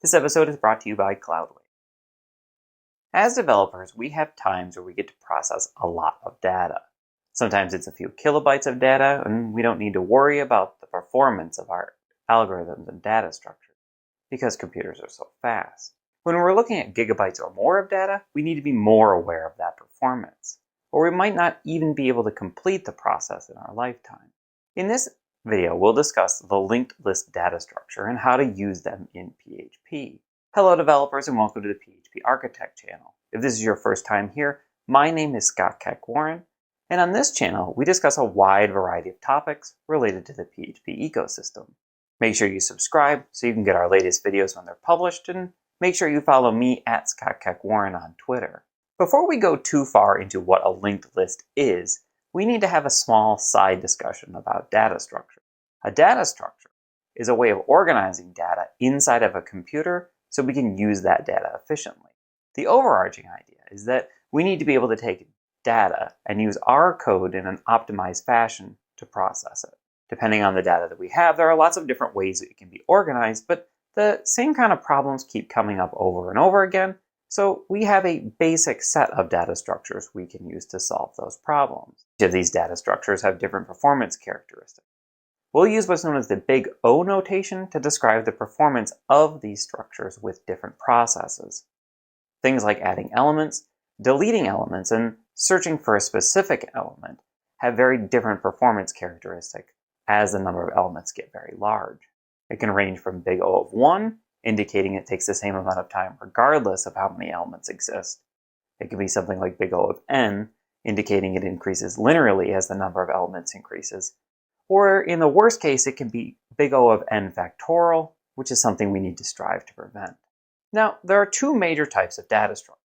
This episode is brought to you by Cloudways. As developers, we have times where we get to process a lot of data. Sometimes it's a few kilobytes of data, and we don't need to worry about the performance of our algorithms and data structures because computers are so fast. When we're looking at gigabytes or more of data, we need to be more aware of that performance, or we might not even be able to complete the process in our lifetime. In this video, we'll discuss the linked list data structure and how to use them in PHP. Hello developers and welcome to the PHP Architect channel. If this is your first time here, my name is Scott Keck-Warren, and on this channel we discuss a wide variety of topics related to the PHP ecosystem. Make sure you subscribe so you can get our latest videos when they're published, and make sure you follow me at Scott Keck-Warren on Twitter. Before we go too far into what a linked list is, we need to have a small side discussion about data structure. A data structure is a way of organizing data inside of a computer so we can use that data efficiently. The overarching idea is that we need to be able to take data and use our code in an optimized fashion to process it. Depending on the data that we have, there are lots of different ways that it can be organized, but the same kind of problems keep coming up over and over again, so we have a basic set of data structures we can use to solve those problems. Each of these data structures have different performance characteristics. We'll use what's known as the big O notation to describe the performance of these structures with different processes. Things like adding elements, deleting elements, and searching for a specific element have very different performance characteristics as the number of elements get very large. It can range from big O of 1, indicating it takes the same amount of time regardless of how many elements exist. It can be something like big O of n, indicating it increases linearly as the number of elements increases. Or in the worst case, it can be big O of n factorial, which is something we need to strive to prevent. Now, there are two major types of data structure.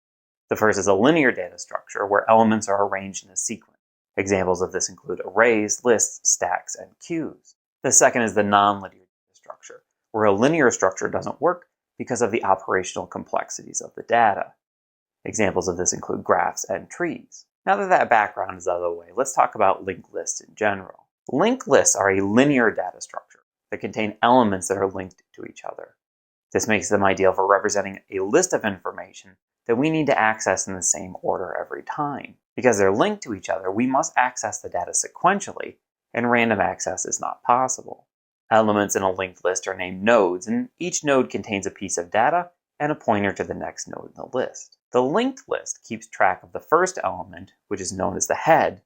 The first is a linear data structure, where elements are arranged in a sequence. Examples of this include arrays, lists, stacks, and queues. The second is the nonlinear data structure, where a linear structure doesn't work because of the operational complexities of the data. Examples of this include graphs and trees. Now that that background is out of the way, let's talk about linked lists in general. Linked lists are a linear data structure that contain elements that are linked to each other. This makes them ideal for representing a list of information that we need to access in the same order every time. Because they're linked to each other, we must access the data sequentially, and random access is not possible. Elements in a linked list are named nodes, and each node contains a piece of data and a pointer to the next node in the list. The linked list keeps track of the first element, which is known as the head,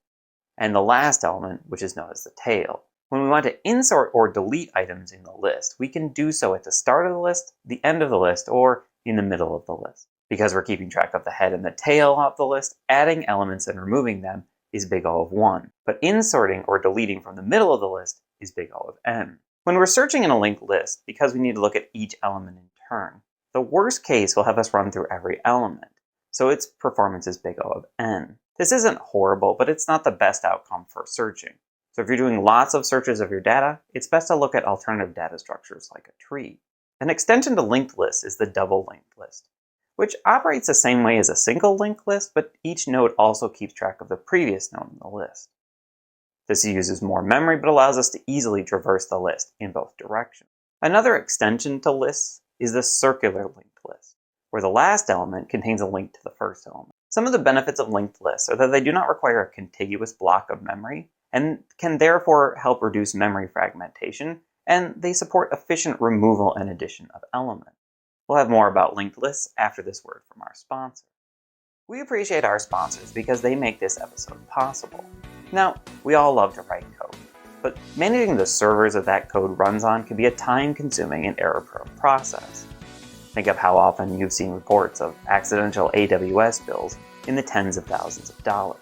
and the last element, which is known as the tail. When we want to insert or delete items in the list, we can do so at the start of the list, the end of the list, or in the middle of the list. Because we're keeping track of the head and the tail of the list, adding elements and removing them is big O of 1. But inserting or deleting from the middle of the list is big O of n. When we're searching in a linked list, because we need to look at each element in turn, the worst case will have us run through every element, so its performance is big O of n. This isn't horrible, but it's not the best outcome for searching. So if you're doing lots of searches of your data, it's best to look at alternative data structures like a tree. An extension to linked lists is the double linked list, which operates the same way as a single linked list, but each node also keeps track of the previous node in the list. This uses more memory, but allows us to easily traverse the list in both directions. Another extension to lists is the circular linked list, where the last element contains a link to the first element. Some of the benefits of linked lists are that they do not require a contiguous block of memory, and can therefore help reduce memory fragmentation, and they support efficient removal and addition of elements. We'll have more about linked lists after this word from our sponsor. We appreciate our sponsors because they make this episode possible. Now, we all love to write code, but managing the servers that that code runs on can be a time-consuming and error-prone process. Think of how often you've seen reports of accidental AWS bills in the tens of thousands of dollars.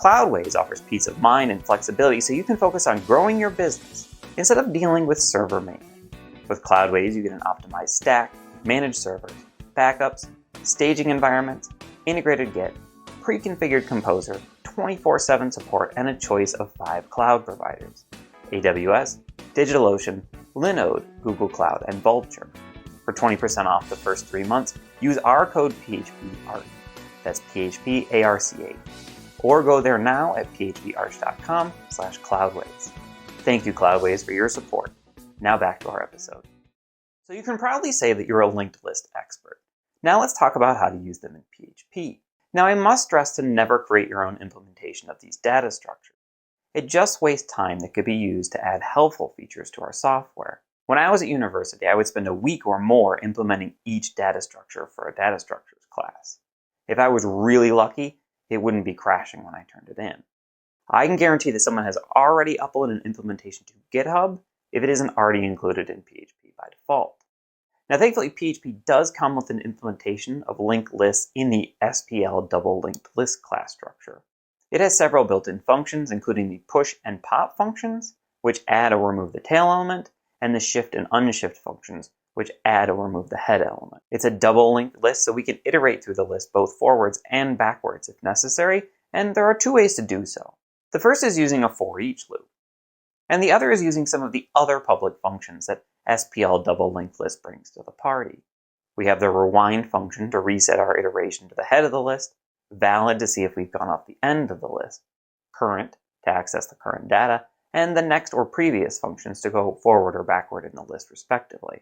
Cloudways offers peace of mind and flexibility so you can focus on growing your business instead of dealing with server maintenance. With Cloudways, you get an optimized stack, managed servers, backups, staging environments, integrated Git, pre-configured Composer, 24/7 support, and a choice of 5 cloud providers: AWS, DigitalOcean, Linode, Google Cloud, and Vultr. For 20% off the first 3 months, use our code PHPARCH. That's PHPARCH. Or go there now at phparch.com/cloudways. Thank you, Cloudways, for your support. Now back to our episode. So you can proudly say that you're a linked list expert. Now let's talk about how to use them in PHP. Now I must stress to never create your own implementation of these data structures. It just wastes time that could be used to add helpful features to our software. When I was at university, I would spend a week or more implementing each data structure for a data structures class. If I was really lucky, it wouldn't be crashing when I turned it in. I can guarantee that someone has already uploaded an implementation to GitHub if it isn't already included in PHP by default. Now, thankfully, PHP does come with an implementation of linked lists in the SplDoublyLinkedList class structure. It has several built-in functions, including the push and pop functions, which add or remove the tail element, and the shift and unshift functions, which add or remove the head element. It's a double linked list, so we can iterate through the list both forwards and backwards if necessary, and there are two ways to do so. The first is using a for each loop, and the other is using some of the other public functions that SplDoublyLinkedList brings to the party. We have the rewind function to reset our iteration to the head of the list, valid to see if we've gone off the end of the list, current to access the current data, and the next or previous functions to go forward or backward in the list respectively.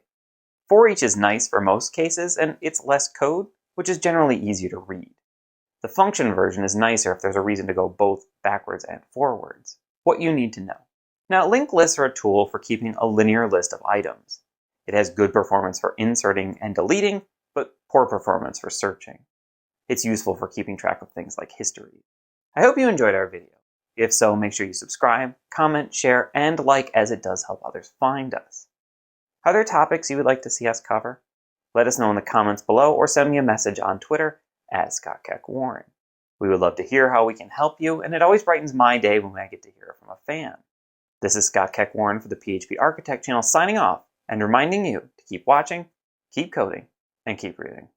For each is nice for most cases, and it's less code, which is generally easier to read. The function version is nicer if there's a reason to go both backwards and forwards. What you need to know. Now, linked lists are a tool for keeping a linear list of items. It has good performance for inserting and deleting, but poor performance for searching. It's useful for keeping track of things like history. I hope you enjoyed our video. If so, make sure you subscribe, comment, share, and like, as it does help others find us. Are there topics you would like to see us cover? Let us know in the comments below or send me a message on Twitter @ScottKeckWarren. We would love to hear how we can help you, and it always brightens my day when I get to hear from a fan. This is Scott Keck Warren for the PHP Architect channel signing off and reminding you to keep watching, keep coding, and keep reading.